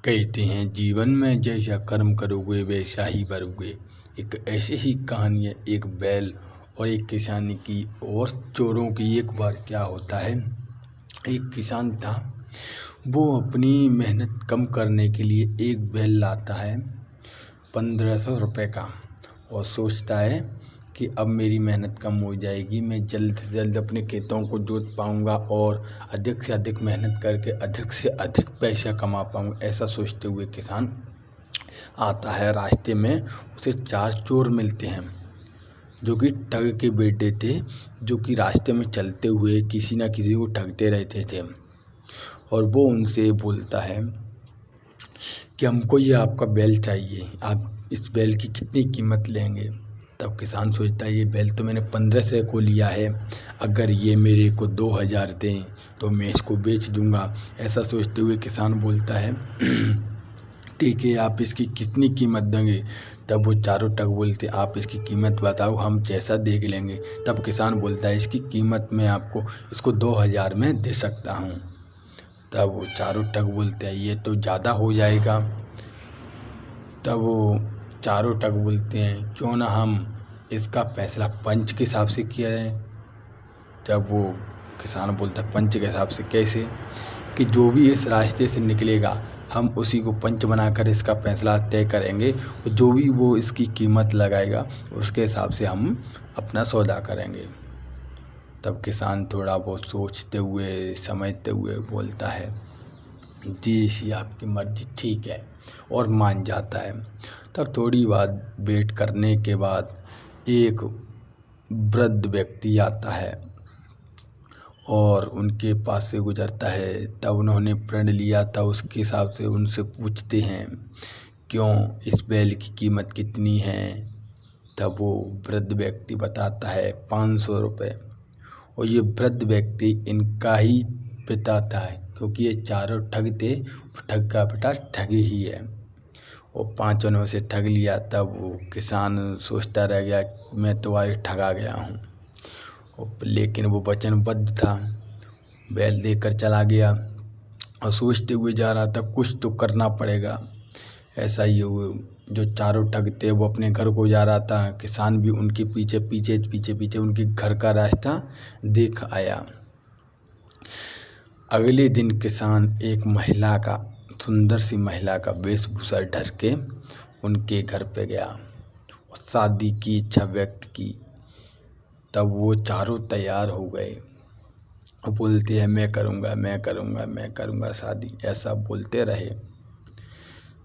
कहते हैं जीवन में जैसा कर्म करोगे वैसा ही भरोगे। एक ऐसी ही कहानी है एक बैल और एक किसान की और चोरों की। एक बार क्या होता है, एक किसान था, वो अपनी मेहनत कम करने के लिए एक बैल लाता है 1500 रुपये का और सोचता है कि अब मेरी मेहनत कम हो जाएगी, मैं जल्द से जल्द अपने खेतों को जोत पाऊंगा और अधिक से अधिक मेहनत करके अधिक से अधिक पैसा कमा पाऊंगा। ऐसा सोचते हुए किसान आता है। रास्ते में उसे 4 चोर मिलते हैं जो कि ठग के बेटे थे, जो कि रास्ते में चलते हुए किसी ना किसी को ठगते रहते थे। और वो उनसे बोलता है कि हमको ये आपका बैल चाहिए, आप इस बैल की कितनी कीमत लेंगे। तब किसान सोचता है ये बैल तो मैंने 1500 को लिया है, अगर ये मेरे को 2000 दें तो मैं इसको बेच दूंगा। ऐसा सोचते हुए किसान बोलता है ठीक है, आप इसकी कितनी कीमत देंगे। तब वो चारों ठग बोलते आप इसकी कीमत बताओ, हम जैसा देख लेंगे। तब किसान बोलता है इसकी कीमत मैं आपको इसको 2000 में दे सकता हूँ। तब वो चारों ठग बोलते हैं ये तो ज़्यादा हो जाएगा। तब वो चारों ठग बोलते हैं क्यों ना हम इसका फैसला पंच के हिसाब से किया जाए। जब वो किसान बोलता है पंच के हिसाब से कैसे, कि जो भी इस रास्ते से निकलेगा हम उसी को पंच बनाकर इसका फैसला तय करेंगे और जो भी वो इसकी कीमत लगाएगा उसके हिसाब से हम अपना सौदा करेंगे। तब किसान थोड़ा बहुत सोचते हुए समझते हुए बोलता है जी इसी आपकी मर्जी ठीक है, और मान जाता है। तब थोड़ी बात वेट करने के बाद एक वृद्ध व्यक्ति आता है और उनके पास से गुजरता है। तब उन्होंने प्रण लिया था उसके हिसाब से उनसे पूछते हैं क्यों इस बैल की कीमत कितनी है। तब वो वृद्ध व्यक्ति बताता है 500 रुपये। और ये वृद्ध व्यक्ति इनका ही पिता था, क्योंकि ये चारों ठग थे, ठग का बेटा ठग ही है। और 5 ने उसे ठग लिया। तब वो किसान सोचता रह गया मैं तो आज ठगा गया हूँ, लेकिन वो वचनबद्ध था। बैल देकर चला गया और सोचते हुए जा रहा था कुछ तो करना पड़ेगा। ऐसा ही हुआ, जो चारों ठग थे वो अपने घर को जा रहा था, किसान भी उनके पीछे पीछे पीछे पीछे उनके घर का रास्ता देख आया। अगले दिन किसान एक महिला का, सुंदर सी महिला का वेशभूषा ढर के उनके घर पे गया और शादी की इच्छा व्यक्त की। तब वो चारों तैयार हो गए और बोलते हैं मैं करूँगा मैं करूँगा मैं करूँगा शादी, ऐसा बोलते रहे।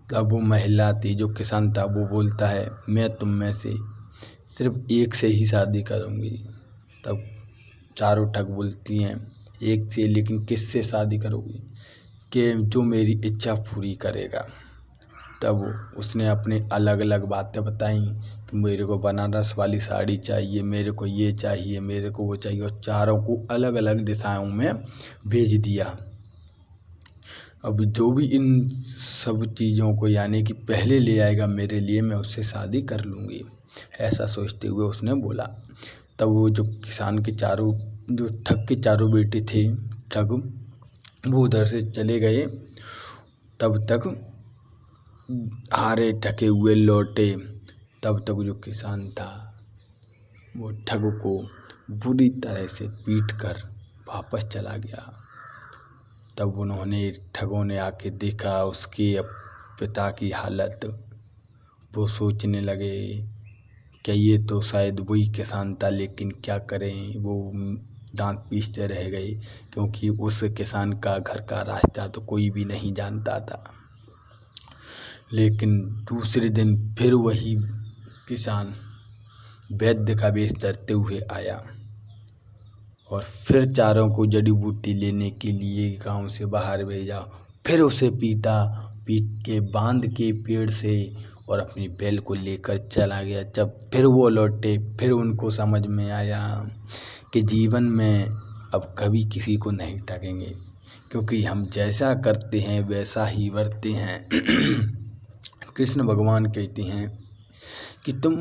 तब वो महिला थी जो किसान था वो बोलता है मैं तुम में से सिर्फ एक से ही शादी करूँगी। तब चारों ठग बोलती हैं एक से, लेकिन किससे शादी करोगी, कि जो मेरी इच्छा पूरी करेगा। तब उसने अपने अलग अलग बातें बताई कि मेरे को बनारस वाली साड़ी चाहिए, मेरे को ये चाहिए, मेरे को वो चाहिए, और चारों को अलग अलग दिशाओं में भेज दिया। अब जो भी इन सब चीज़ों को यानी कि पहले ले आएगा मेरे लिए, मैं उससे शादी कर लूँगी, ऐसा सोचते हुए उसने बोला। तब वो जो किसान के चारों, जो ठग के चारों बेटे थे ठग, वो उधर से चले गए। तब तक हारे ठगे हुए लौटे। तब तक जो किसान था वो ठग को बुरी तरह से पीट कर वापस चला गया। तब उन्होंने, ठगों ने आके देखा उसके पिता की हालत। वो सोचने लगे क्या ये तो शायद वही किसान था, लेकिन क्या करें, वो दांत पीसते रह गए, क्योंकि उस किसान का घर का रास्ता तो कोई भी नहीं जानता था। लेकिन दूसरे दिन फिर वही किसान वैद्य का वेश धरते हुए आया और फिर चारों को जड़ी बूटी लेने के लिए गांव से बाहर भेजा। फिर उसे पीट के बांध के पेड़ से और अपनी बैल को लेकर चला गया। जब फिर वो लौटे फिर उनको समझ में आया कि जीवन में अब कभी किसी को नहीं ठगेंगे, क्योंकि हम जैसा करते हैं वैसा ही वर्ते हैं। कृष्ण भगवान कहते हैं कि तुम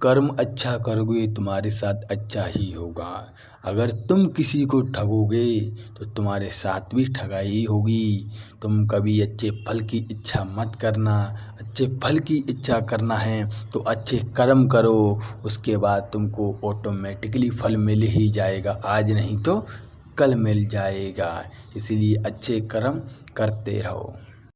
कर्म अच्छा करोगे तुम्हारे साथ अच्छा ही होगा। अगर तुम किसी को ठगोगे तो तुम्हारे साथ भी ठगाई ही होगी। तुम कभी अच्छे फल की इच्छा मत करना। अच्छे फल की इच्छा करना है तो अच्छे कर्म करो, उसके बाद तुमको ऑटोमेटिकली फल मिल ही जाएगा। आज नहीं तो कल मिल जाएगा। इसीलिए अच्छे कर्म करते रहो।